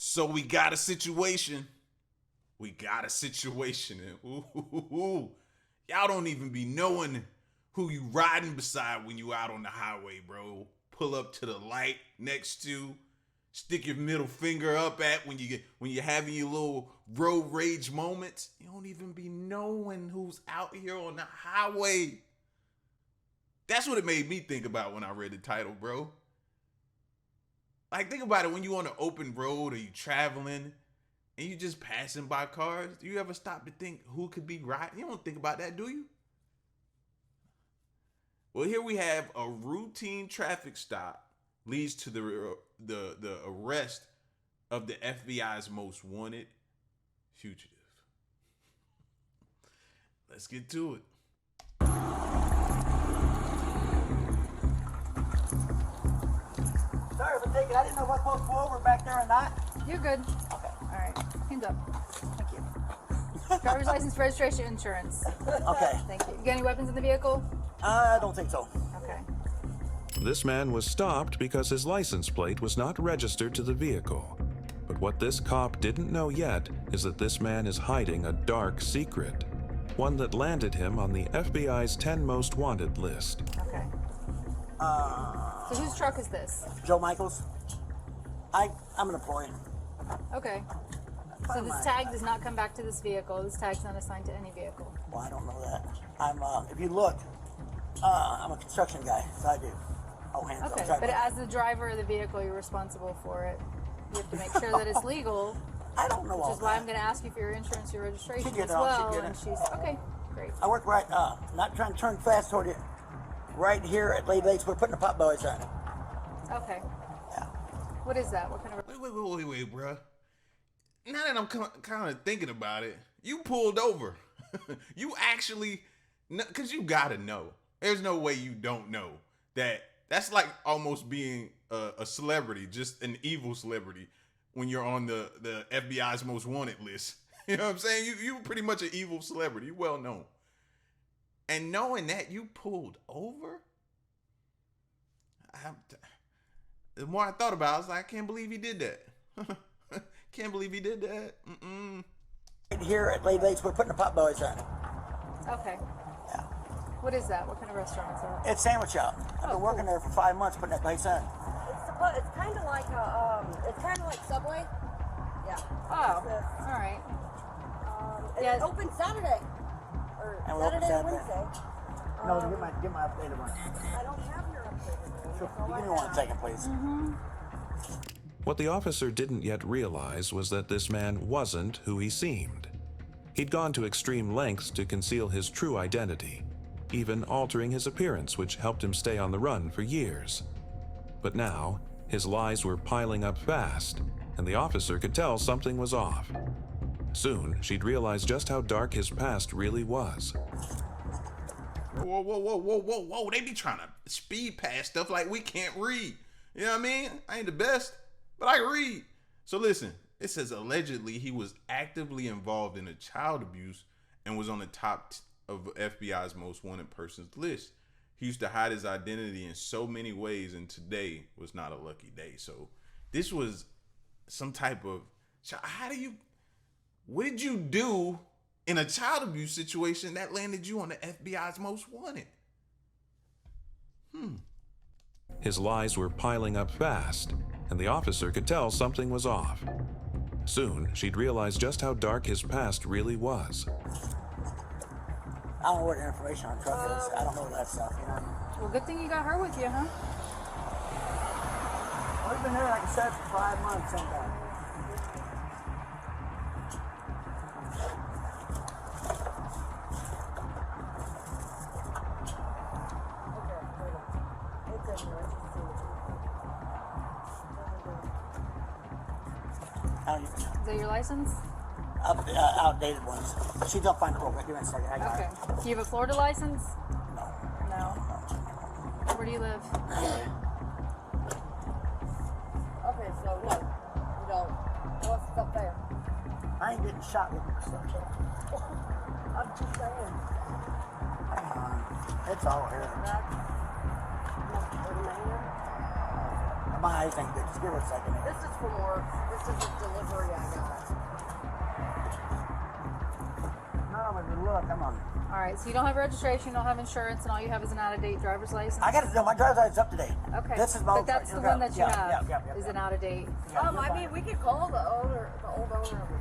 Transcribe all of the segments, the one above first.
So we got a situation. We got a situation. And y'all don't even be knowing who you riding beside when you out on the highway, bro. Pull up to the light next to, stick your middle finger up at when you're having your little road rage moments. You don't even be knowing who's out here on the highway. That's what it made me think about when I read the title, bro. Like, think about it when you on an open road or you traveling and you just passing by cars. Do you ever stop to think who could be riding? You don't think about that, do you? Well, here we have a routine traffic stop leads to the arrest of the FBI's most wanted fugitive. Let's get to it. Sorry for taking. I didn't know if I was supposed to pull over back there or not. You're good. Okay. All right. Hands up. Thank you. Driver's license, registration, insurance. Okay. Thank you. You got any weapons in the vehicle? I don't think so. Okay. This man was stopped because his license plate was not registered to the vehicle. But what this cop didn't know yet is that this man is hiding a dark secret, one that landed him on the FBI's 10 most wanted list. Okay. So whose truck is this? Joe Michaels. I'm an employee. Okay. So this tag does not come back to this vehicle. This tag's not assigned to any vehicle. Well, I don't know that. If you look, I'm a construction guy, so I do. Oh, hands up. Okay, Sorry but about as the driver of the vehicle, you're responsible for it. You have to make sure that it's legal. that. I don't know all Which is why that. I'm going to ask you for your insurance, your registration She get as it all, she well. get And it. she's okay. Great. I work right, not trying to turn fast toward you. Right here at Lady Lakes, we're putting the pot bellies on. Okay. Yeah. What is that? What kind of? Wait, bruh. Now that I'm kind of thinking about it, you pulled over. You actually, because you gotta know. There's no way you don't know that. That's like almost being a celebrity, just an evil celebrity, when you're on the FBI's most wanted list. You know what I'm saying? You pretty much an evil celebrity. You well known. And knowing that you pulled over, the more I thought about it, I was like, I can't believe he did that. Can't believe he did that. Right here at Lady Lakes, we're putting the pot bellies on. Okay. Yeah. What is that? What kind of restaurant is that? It's Sandwich Shop. I've been working there for 5 months putting that place on. It's kind of like Subway. Yeah. Oh, all right. It's Yes. open Saturday. Or And we're open Saturday and Saturday. Wednesday. No, get my updated one. I don't have your updated Sure. one. Give me 1 second, please. What the officer didn't yet realize was that this man wasn't who he seemed. He'd gone to extreme lengths to conceal his true identity, even altering his appearance, which helped him stay on the run for years. But now, his lies were piling up fast, and the officer could tell something was off. Soon, she'd realize just how dark his past really was. Whoa. They be trying to speed past stuff like we can't read. You know what I mean? I ain't the best, but I read. So listen, it says allegedly he was actively involved in a child abuse and was on the top of FBI's most wanted persons list. He used to hide his identity in so many ways, and today was not a lucky day. So this was some type of, what did you do in a child abuse situation that landed you on the FBI's most wanted? His lies were piling up fast, and the officer could tell something was off. Soon, she'd realize just how dark his past really was. I don't know what the information on the truck is. I don't know that stuff, you know. Well, good thing you got her with you, huh? We've been there, like I said, for 5 months sometime. Is that your license? Outdated ones. She's up on the road. Give me a second. I got Okay. it. Do you have a Florida license? No. No. Where do you live? Okay, so no, you don't. What's up there? I ain't getting shot with this stuff. I'm just saying. Come on. It's all here. My eyes ain't good. Just give her a second here. This is for more. This is a look, I'm on it. All right, so you don't have registration, you don't have insurance, and all you have is an out-of-date driver's license? I got to know my driver's license up to date. Okay. This is my But old that's truck. the one that you have Yeah. is an out-of-date. I mean, we could call the old owner of the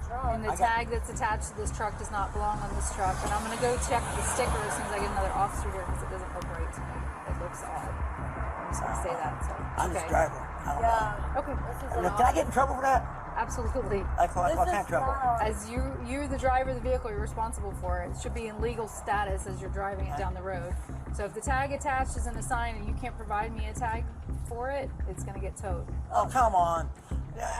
truck. And the tag that's attached to this truck does not belong on this truck. And I'm going to go check the sticker as soon as I get another officer here because it doesn't look right to me. It looks odd. I'm just going to say that. So. I'm just driving. I don't know. Okay. This is Can I get in trouble for that? Absolutely. What kind of trouble? As you're the driver of the vehicle, you're responsible for it. It should be in legal status as you're driving it down the road. So if the tag attached isn't a sign and you can't provide me a tag for it, it's going to get towed. Oh, come on.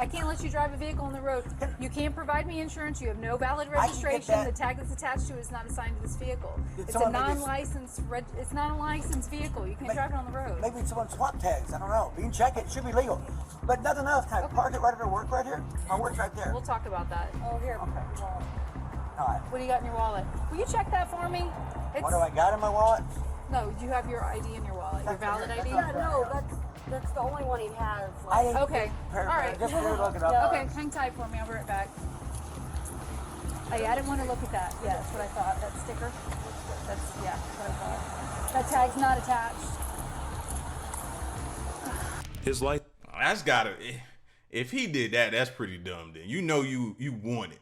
I can't let you drive a vehicle on the road. You can't provide me insurance. You have no valid registration. The tag that's attached to it is not assigned to this vehicle. It's a non-licensed. It's not a licensed vehicle. You can't drive it on the road. Maybe someone swap tags. I don't know. You can check it. It should be legal. But nothing else. Can I park it right at our work right here? My work's right there. We'll talk about that. Oh, here. Okay. All right. What do you got in your wallet? Will you check that for me? What do I got in my wallet? No, you have your ID in your wallet. Your valid ID? Yeah, no, that's the only one he has. Okay. All right. Just look it up. Okay, hang tight for me. I'll be right back. Oh, yeah, I didn't want to look at that. Yeah, that's what I thought. That sticker. That's what I thought. That tag's not attached. His light. That's gotta. If he did that, that's pretty dumb. Then you know you want it.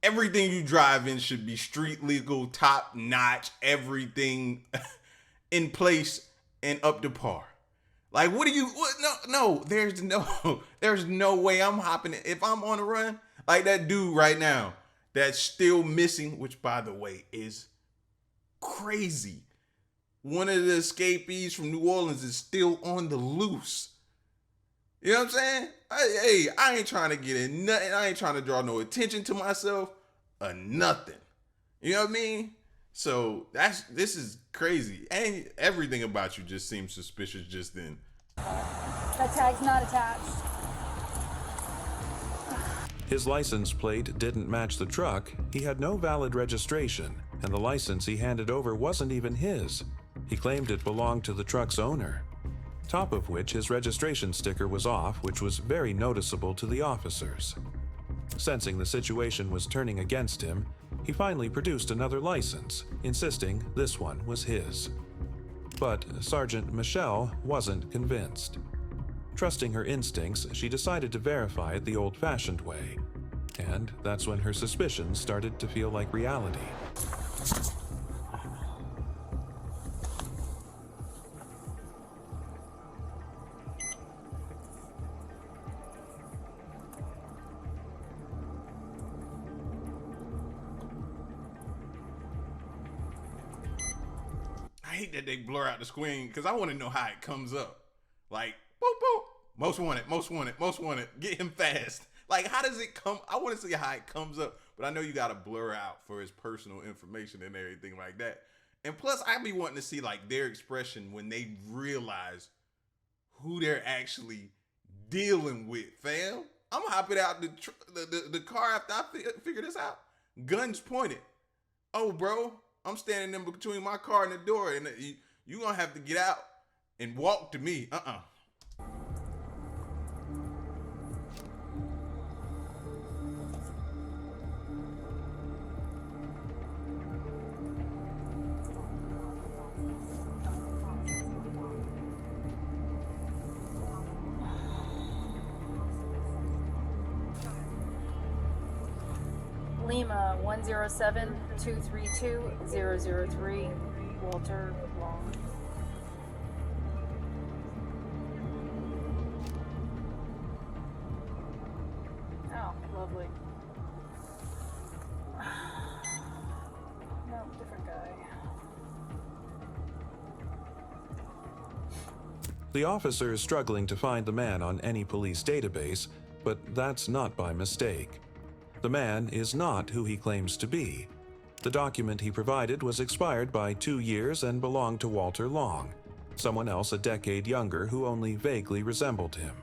Everything you drive in should be street legal, top notch. Everything in place and up to par. Like, what do you? What? No. There's no way I'm hopping it if I'm on a run like that dude right now that's still missing. Which, by the way, is crazy. One of the escapees from New Orleans is still on the loose. You know what I'm saying? I ain't trying to get in nothing. I ain't trying to draw no attention to myself or nothing. You know what I mean? So this is crazy. And everything about you just seems suspicious just then. That tag's not attached. His license plate didn't match the truck, he had no valid registration, and the license he handed over wasn't even his. He claimed it belonged to the truck's owner. Top of which his registration sticker was off, which was very noticeable to the officers. Sensing the situation was turning against him, he finally produced another license, insisting this one was his. But Sergeant Michelle wasn't convinced. Trusting her instincts, she decided to verify it the old-fashioned way. And that's when her suspicions started to feel like reality. I hate that they blur out the screen because I want to know how it comes up. Like, boop, boop. Most wanted. Get him fast. Like, how does it come? I want to see how it comes up, but I know you got to blur out for his personal information and everything like that. And plus, I be wanting to see like their expression when they realize who they're actually dealing with, fam. I'm hopping out the car after I figure this out. Guns pointed. Oh, bro, I'm standing in between my car and the door, and you gonna have to get out and walk to me. Lima 107-232-003, Walter Long. Oh, lovely. No, different guy. The officer is struggling to find the man on any police database, but that's not by mistake. The man is not who he claims to be. The document he provided was expired by 2 years and belonged to Walter Long, someone else a decade younger who only vaguely resembled him.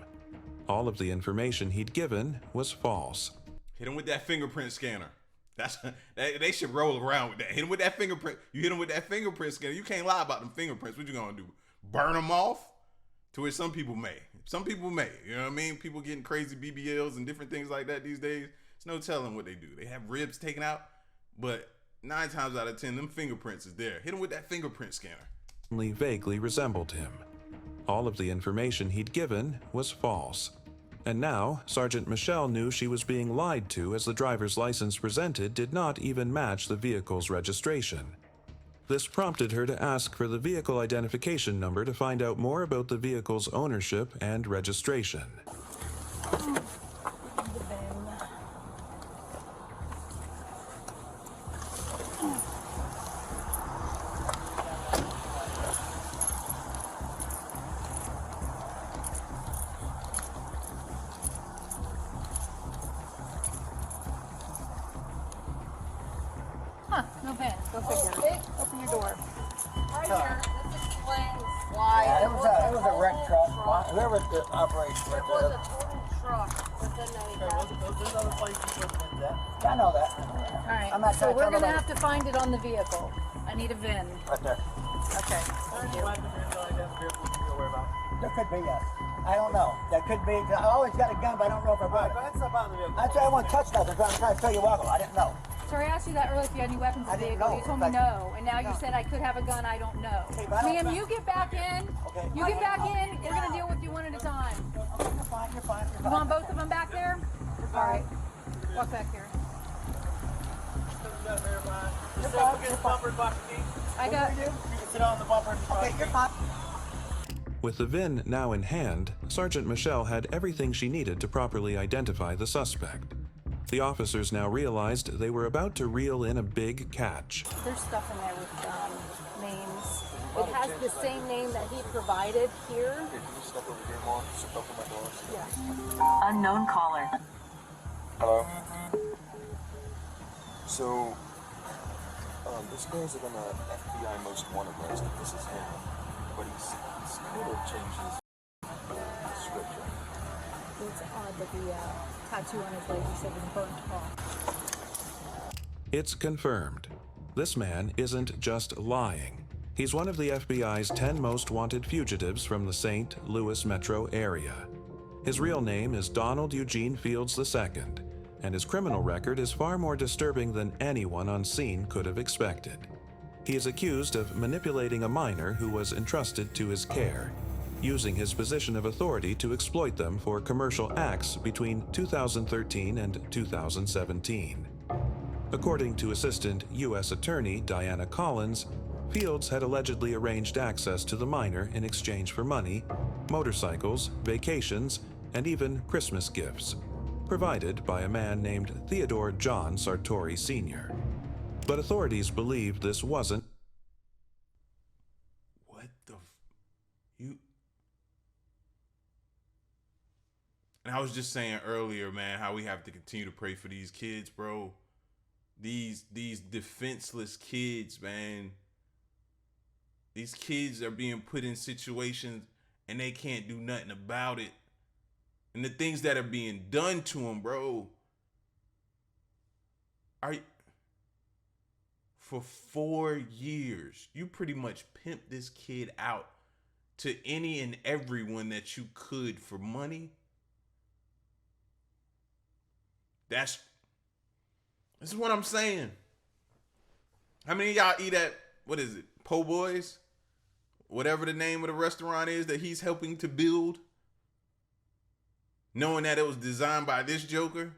All of the information he'd given was false. Hit him with that fingerprint scanner. They should roll around with that. Hit him with that fingerprint. You hit him with that fingerprint scanner. You can't lie about them fingerprints. What you gonna do? Burn them off? To which some people may. Some people may. You know what I mean? People getting crazy BBLs and different things like that these days. There's no telling what they do. They have ribs taken out, but 9 times out of 10, them fingerprints is there. Hit him with that fingerprint scanner. Only vaguely resembled him. All of the information he'd given was false. And now, Sergeant Michelle knew she was being lied to, as the driver's license presented did not even match the vehicle's registration. This prompted her to ask for the vehicle identification number to find out more about the vehicle's ownership and registration. Huh, no pen. Go figure. Open your door. Right here. This explains why. Yeah, it was a wrecked truck. Whoever the operation It was a total truck within There's other places with that. I know that. All right. I'm not So trying to we're tell gonna nobody. have to find it on the vehicle. I need a VIN. Right there. Okay. Thank you. There could be, yes. I don't know. That could be. I always got a gun, but I don't know if I brought it. That's why I won't touch nothing. I'm trying to tell you welcome. I didn't know. Sorry, I asked you that earlier if you had any weapons I in the didn't vehicle. know. You told me Like- no, and now you No. said I could have a gun. I don't know. Okay, but I don't- Ma'am, you get back in. Okay. You get back in. We're gonna deal with you one at a time. Okay, you're fine. You're fine. You're You fine. want both of them back there? All right. Walk back here. You're fine. You're fine. I got. You can sit on the bumper. Okay, you're fine. With the VIN now in hand, Sergeant Michelle had everything she needed to properly identify the suspect. The officers now realized they were about to reel in a big catch. There's stuff in there with names. It has the same name that he provided here. Yeah. Unknown caller. Hello. So, this guy's on a FBI most wanted list. This is him, but he's kind of changed his description. It's odd that the tattoo on his leg he said was burnt off. It's confirmed. This man isn't just lying. He's one of the FBI's 10 most wanted fugitives from the St. Louis metro area. His real name is Donald Eugene Fields II, and his criminal record is far more disturbing than anyone on scene could have expected. He is accused of manipulating a minor who was entrusted to his care, using his position of authority to exploit them for commercial acts between 2013 and 2017. According to Assistant U.S. Attorney Diana Collins, Fields had allegedly arranged access to the minor in exchange for money, motorcycles, vacations, and even Christmas gifts, provided by a man named Theodore John Sartori Sr. But authorities believe this wasn't. What the you? And I was just saying earlier, man, how we have to continue to pray for these kids, bro. These defenseless kids, man. These kids are being put in situations and they can't do nothing about it. And the things that are being done to them, bro. For 4 years, you pretty much pimped this kid out to any and everyone that you could for money. This is what I'm saying. How many of y'all eat at, what is it, Po' Boys? Whatever the name of the restaurant is that he's helping to build. Knowing that it was designed by this joker.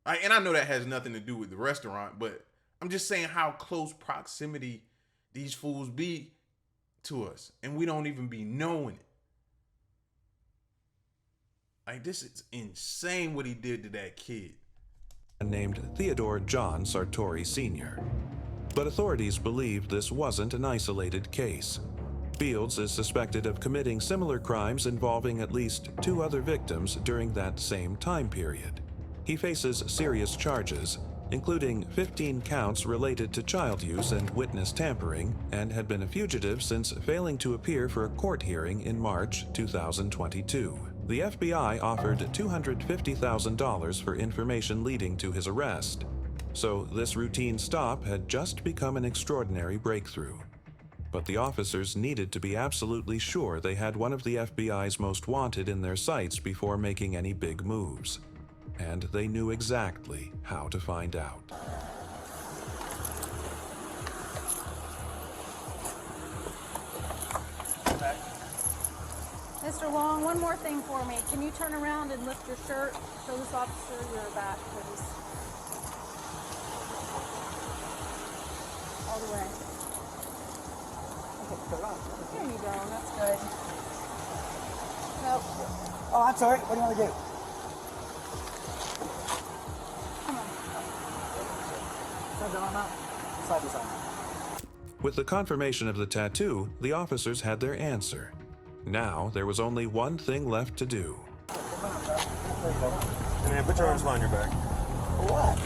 And I know that has nothing to do with the restaurant, but I'm just saying how close proximity these fools be to us. And we don't even be knowing it. Like, this is insane what he did to that kid. Named Theodore John Sartori Sr. But authorities believe this wasn't an isolated case. Fields is suspected of committing similar crimes involving at least 2 other victims during that same time period. He faces serious charges, including 15 counts related to child use and witness tampering, and had been a fugitive since failing to appear for a court hearing in March 2022. The FBI offered $250,000 for information leading to his arrest. So this routine stop had just become an extraordinary breakthrough. But the officers needed to be absolutely sure they had one of the FBI's most wanted in their sights before making any big moves. And they knew exactly how to find out. Mr. Long, one more thing for me. Can you turn around and lift your shirt? Show this officer your back, please. All the way. There you go. That's good. Nope. Oh, I'm sorry. What do you want to do? Come on. Side the arm out. Side to side. With the confirmation of the tattoo, the officers had their answer. Now, there was only one thing left to do. And then put your arms behind your back. What?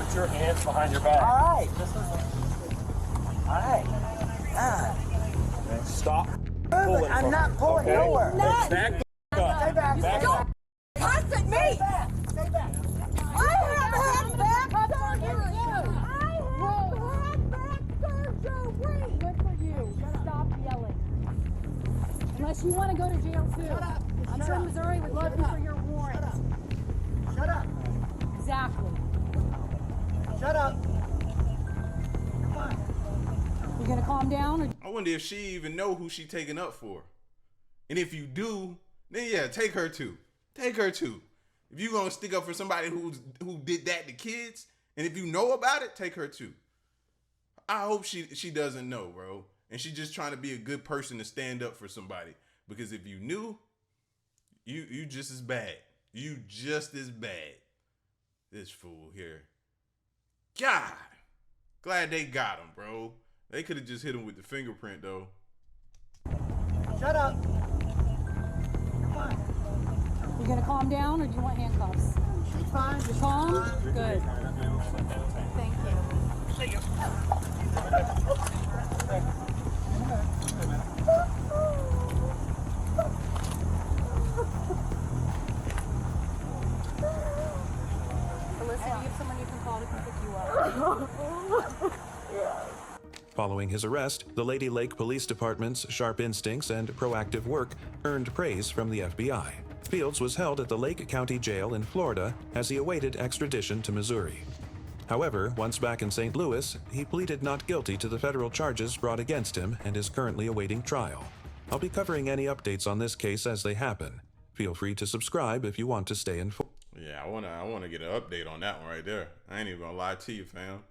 Put your hands behind your back. All right. All right. Stop. Pulling I'm not pulling nowhere. Not. Back Stay back. Back Stay up. back. Cuss at me. Stay back. Stay back. I have had back surgery. I have had back surgery. Good for you. Stop yelling. Unless you want to go to jail too. Shut up. I'm Shut sure up. Missouri would love you for your warrant. Shut up. Exactly. Shut up. You're fine. You gonna calm down? Or I wonder if she even know who she taking up for. And if you do, then yeah, take her too. Take her too. If you gonna stick up for somebody who did that to kids, and if you know about it, take her too. I hope she doesn't know, bro. And she's just trying to be a good person to stand up for somebody. Because if you knew, you just as bad. You just as bad. This fool here. God. Glad they got him, bro. They could have just hit him with the fingerprint, though. Shut up. You're fine. you gonna calm down, or do you want handcuffs? She's fine. You're calm? Good. Thank you. Alyssa, do you have someone you can call to come pick you up? Following his arrest, the Lady Lake Police Department's sharp instincts and proactive work earned praise from the FBI. Fields was held at the Lake County Jail in Florida as he awaited extradition to Missouri. However, once back in St. Louis, he pleaded not guilty to the federal charges brought against him and is currently awaiting trial. I'll be covering any updates on this case as they happen. Feel free to subscribe if you want to stay informed. Yeah, I wanna get an update on that one right there. I ain't even gonna lie to you, fam.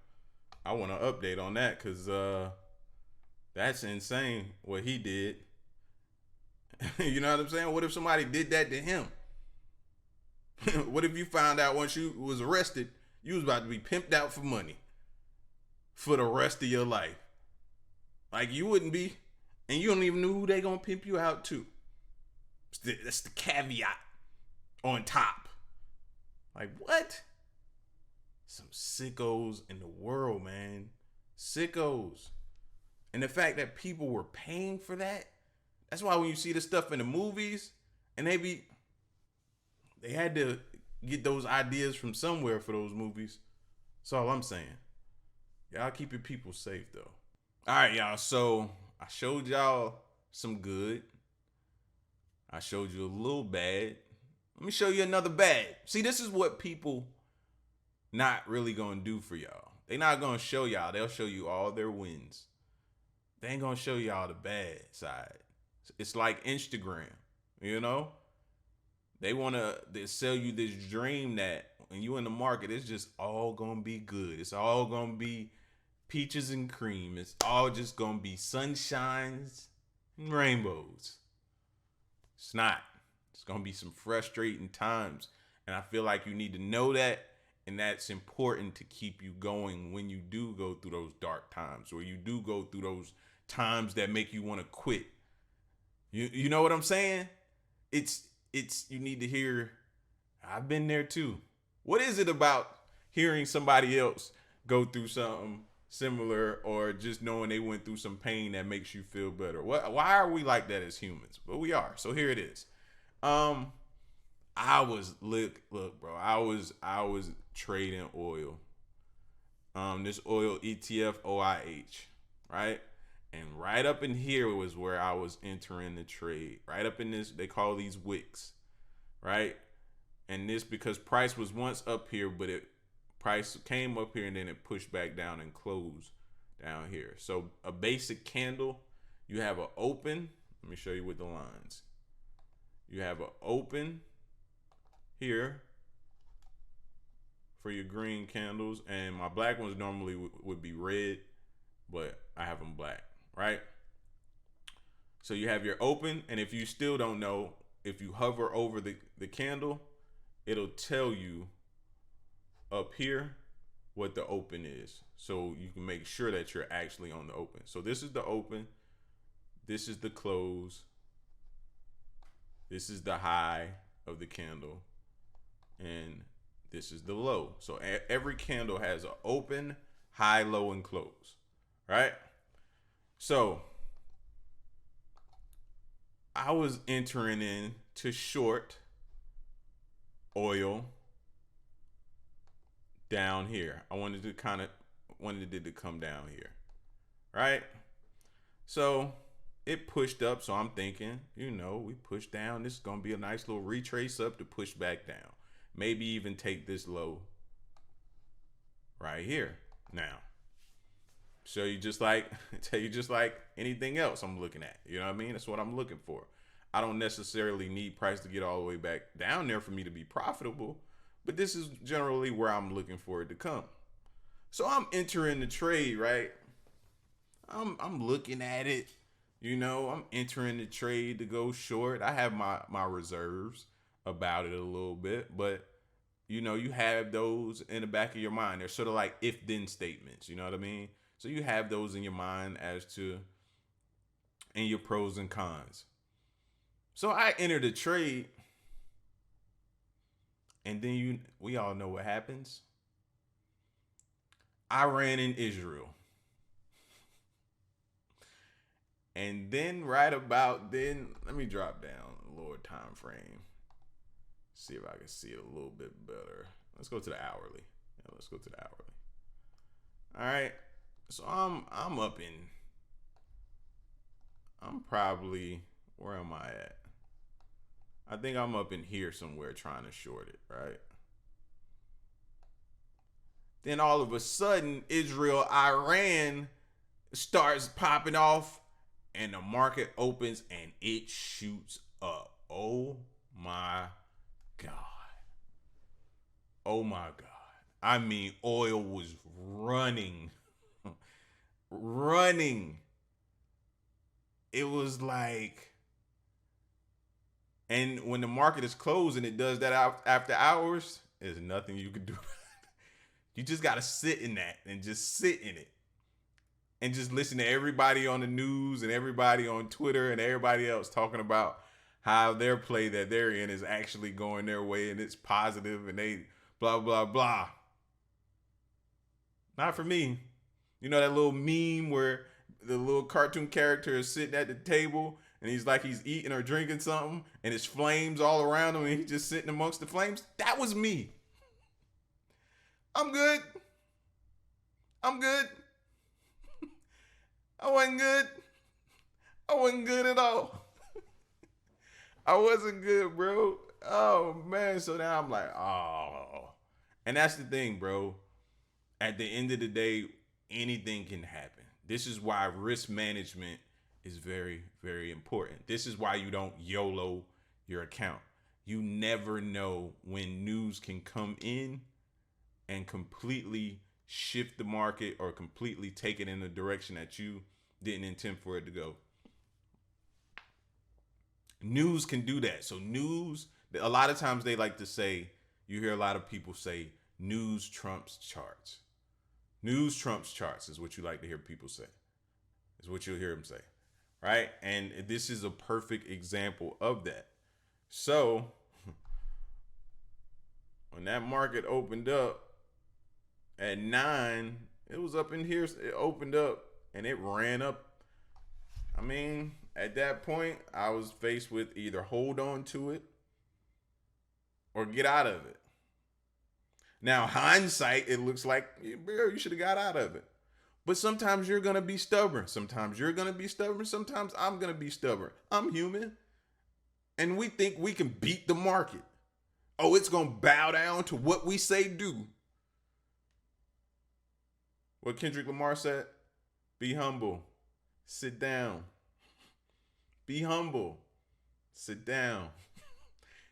I want an update on that because that's insane what he did. You know what I'm saying? What if somebody did that to him? What if you found out once you was arrested, you was about to be pimped out for money for the rest of your life? Like, you wouldn't be, and you don't even know who they gonna pimp you out to. That's the caveat on top. Like, what? Some sickos in the world, man. Sickos. And the fact that people were paying for that, that's why when you see the stuff in the movies, and they had to get those ideas from somewhere for those movies. That's all I'm saying. Y'all keep your people safe, though. All right, y'all. So I showed y'all some good. I showed you a little bad. Let me show you another bad. See, this is what people not really gonna do for y'all. They not gonna show y'all. They'll show you all their wins. They ain't gonna show y'all the bad side. It's like Instagram, you know? They they sell you this dream that when you in the market, it's just all gonna be good. It's all gonna be peaches and cream. It's all just gonna be sunshines and rainbows. It's not. It's gonna be some frustrating times. And I feel like you need to know that. And that's important to keep you going when you do go through those dark times, or you do go through those times that make you want to quit. You know what I'm saying? It's you need to hear, I've been there too. What is it about hearing somebody else go through something similar, or just knowing they went through some pain that makes you feel better? Why are we like that as humans? But we are. So here it is. I was look, bro. I was trading oil. This oil ETF OIH, right? And right up in here was where I was entering the trade. Right up in this, they call these wicks, right? And this because price was once up here, but price came up here and then it pushed back down and closed down here. So a basic candle, you have an open. Let me show you with the lines. You have an open here for your green candles, and my black ones normally would be red, but I have them black, right? So you have your open, and if you still don't know, if you hover over the candle, it'll tell you up here what the open is, so you can make sure that you're actually on the open. So this is the open, this is the close, this is the high of the candle, and this is the low. So every candle has an open, high, low, and close, right? So I was entering in to short oil down here. I wanted it to come down here, right? So it pushed up, so I'm thinking, we push down. This is gonna be a nice little retrace up to push back down. Maybe even take this low right here. Now, tell you just like anything else I'm looking at. You know what I mean? That's what I'm looking for. I don't necessarily need price to get all the way back down there for me to be profitable, but this is generally where I'm looking for it to come. So I'm entering the trade, right? I'm looking at it, I'm entering the trade to go short. I have my reserves about it a little bit, but you have those in the back of your mind. They're sort of like if-then statements, you know what I mean? So you have those in your mind and your pros and cons. So I entered the trade, and then we all know what happens. Iran and Israel. And then right about then, let me drop down a lower time frame. See if I can see it a little bit better. Let's go to the hourly. Yeah, let's go to the hourly. All right. So I'm probably, where am I at? I think I'm up in here somewhere trying to short it, right? Then all of a sudden, Israel, Iran starts popping off, and the market opens and it shoots up. Oh my God. Oh my God. I mean, oil was running. It was like, and when the market is closed and it does that after hours, there's nothing you can do. You just got to sit in that and just sit in it and just listen to everybody on the news and everybody on Twitter and everybody else talking about how their play that they're in is actually going their way and it's positive and they blah, blah, blah. Not for me. You know that little meme where the little cartoon character is sitting at the table and he's eating or drinking something and it's flames all around him and he's just sitting amongst the flames? That was me. I'm good. I wasn't good at all. I wasn't good, bro. Oh, man. So now I'm like, oh. And that's the thing, bro. At the end of the day, anything can happen. This is why risk management is very, very important. This is why you don't YOLO your account. You never know when news can come in and completely shift the market or completely take it in a direction that you didn't intend for it to go. News can do that. So news, a lot of times they like to say, you hear a lot of people say, news trumps charts. News trumps charts is what you like to hear people say. Is what you'll hear them say, right? And this is a perfect example of that. So when that market opened up at 9, it was up in here. It opened up and it ran up. I mean, at that point, I was faced with either hold on to it or get out of it. Now, hindsight, it looks like, you should have got out of it. But sometimes you're going to be stubborn. Sometimes you're going to be stubborn. Sometimes I'm going to be stubborn. I'm human. And we think we can beat the market. Oh, it's going to bow down to what we say do. What Kendrick Lamar said, be humble, sit down. Be humble, sit down.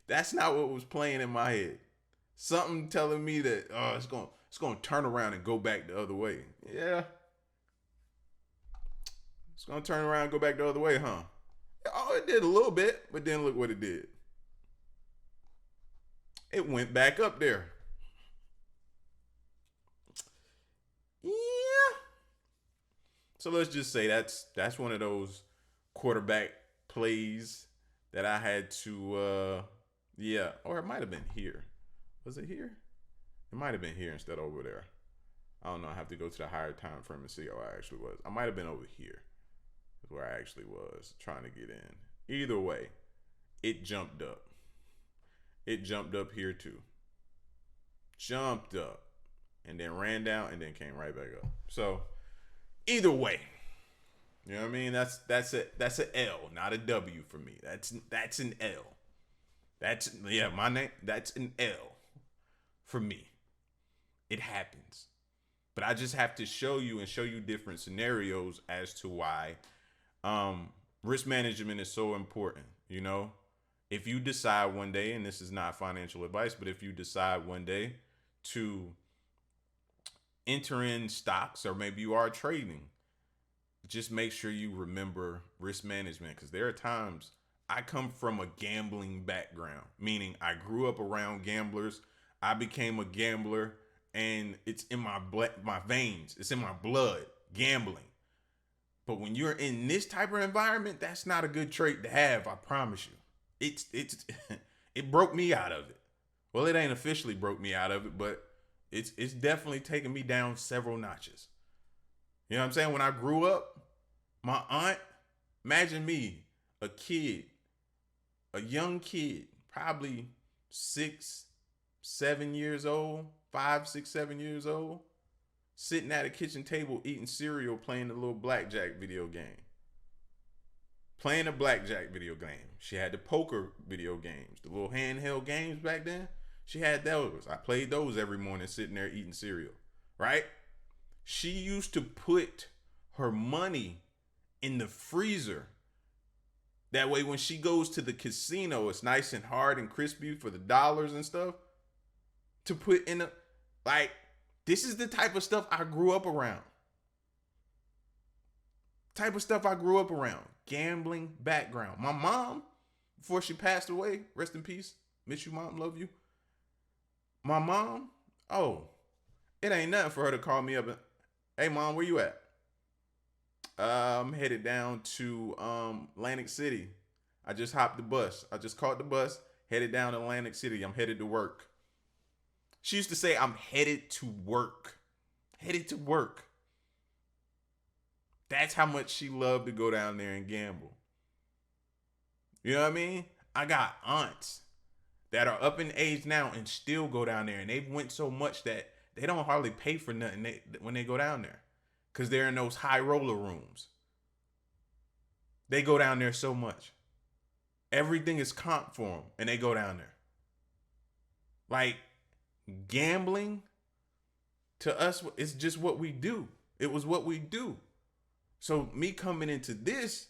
That's not what was playing in my head. Something telling me that it's gonna turn around and go back the other way. Yeah. It's gonna turn around and go back the other way, huh? Oh, it did a little bit, but then look what it did. It went back up there. Yeah. So let's just say that's one of those quarterback plays that I had to or it might have been here. Was it here? It might have been here instead of over there. I don't know. I have to go to the higher time frame and see how I actually was. I might have been over here. Is where I actually was trying to get in. Either way, it jumped up. It jumped up here too. Jumped up and then ran down and then came right back up. So either way, you know what I mean? That's an L, not a W for me. That's an L. My name. That's an L for me. It happens. But I just have to show you different scenarios as to why risk management is so important. You know, if you decide one day, and this is not financial advice, but if you decide one day to enter in stocks, or maybe you are trading, just make sure you remember risk management, because there are times I come from a gambling background, meaning I grew up around gamblers. I became a gambler, and it's in my veins. It's in my blood, gambling. But when you're in this type of environment, that's not a good trait to have. I promise you. It broke me out of it. Well, it ain't officially broke me out of it, but it's definitely taken me down several notches. You know what I'm saying? When I grew up, my aunt, imagine me, a kid, a young kid, probably 6, 7 years old, 5, 6, 7 years old, sitting at a kitchen table eating cereal, playing a little blackjack video game. Playing a blackjack video game. She had the poker video games, the little handheld games back then. She had those. I played those every morning sitting there eating cereal, right? She used to put her money in the freezer. That way when she goes to the casino, it's nice and hard and crispy for the dollars and stuff. To put in this is the type of stuff I grew up around. Gambling background. My mom, before she passed away, rest in peace. Miss you, Mom. Love you. My mom, it ain't nothing for her to call me up and, hey, Mom, where you at? I'm headed down to Atlantic City. I just hopped the bus. I just caught the bus, headed down to Atlantic City. I'm headed to work. She used to say, I'm headed to work. Headed to work. That's how much she loved to go down there and gamble. You know what I mean? I got aunts that are up in age now and still go down there. And they've went so much that they don't hardly pay for nothing when they go down there. Because they're in those high roller rooms. They go down there so much. Everything is comp for them. And they go down there. Like, gambling to us, it's just what we do. It was what we do. So me coming into this,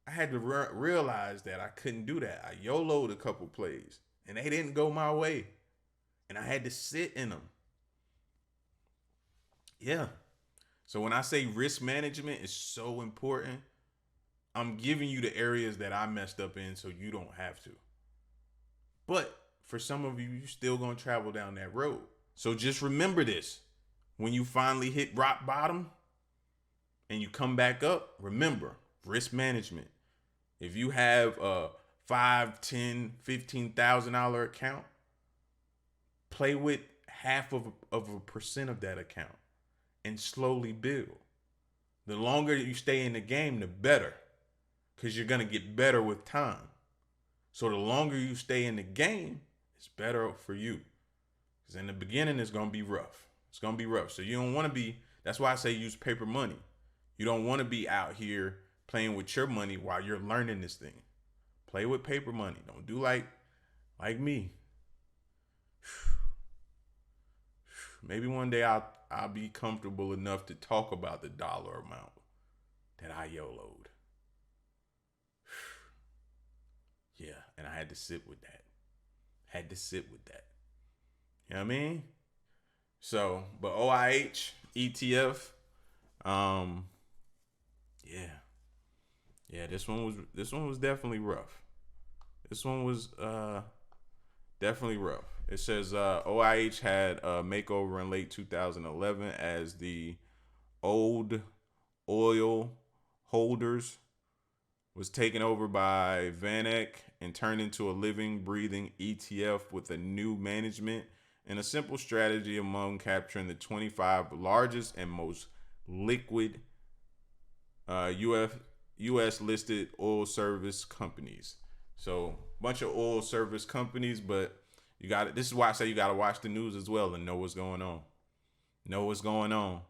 I had to realize that I couldn't do that. I YOLO'd a couple plays and they didn't go my way. And I had to sit in them. Yeah. So when I say risk management is so important, I'm giving you the areas that I messed up in so you don't have to. But for some of you, you're still going to travel down that road. So just remember this. When you finally hit rock bottom and you come back up, remember risk management. If you have a $5, $10, $15,000 account, play with half of a percent of that account and slowly build. The longer you stay in the game, the better, because you're going to get better with time. So the longer you stay in the game, it's better for you. Because in the beginning, it's going to be rough. It's going to be rough. So you don't want to be, that's why I say use paper money. You don't want to be out here playing with your money while you're learning this thing. Play with paper money. Don't do like me. Maybe one day I'll be comfortable enough to talk about the dollar amount that I YOLO'd. Yeah, and I had to sit with that. Had to sit with that. You know what I mean? So, but OIH, ETF, yeah, this one was definitely rough. This one was definitely rough. It says OIH had a makeover in late 2011 as the old oil holders was taken over by VanEck and turned into a living, breathing ETF with a new management and a simple strategy among capturing the 25 largest and most liquid U.S. listed oil service companies. So a bunch of oil service companies, but you got it. This is why I say you got to watch the news as well and know what's going on. Know what's going on.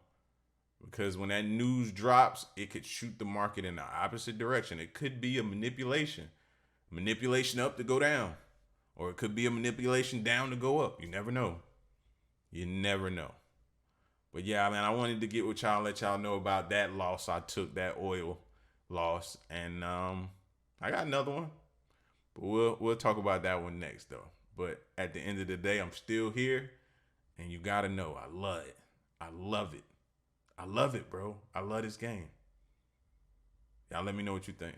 Because when that news drops, it could shoot the market in the opposite direction. It could be a manipulation. Manipulation up to go down. Or it could be a manipulation down to go up. You never know. You never know. But yeah, man, I wanted to get with y'all and let y'all know about that loss I took, that oil loss. And I got another one. But we'll talk about that one next, though. But at the end of the day, I'm still here. And you got to know, I love it. I love it. I love it, bro. I love this game. Y'all let me know what you think.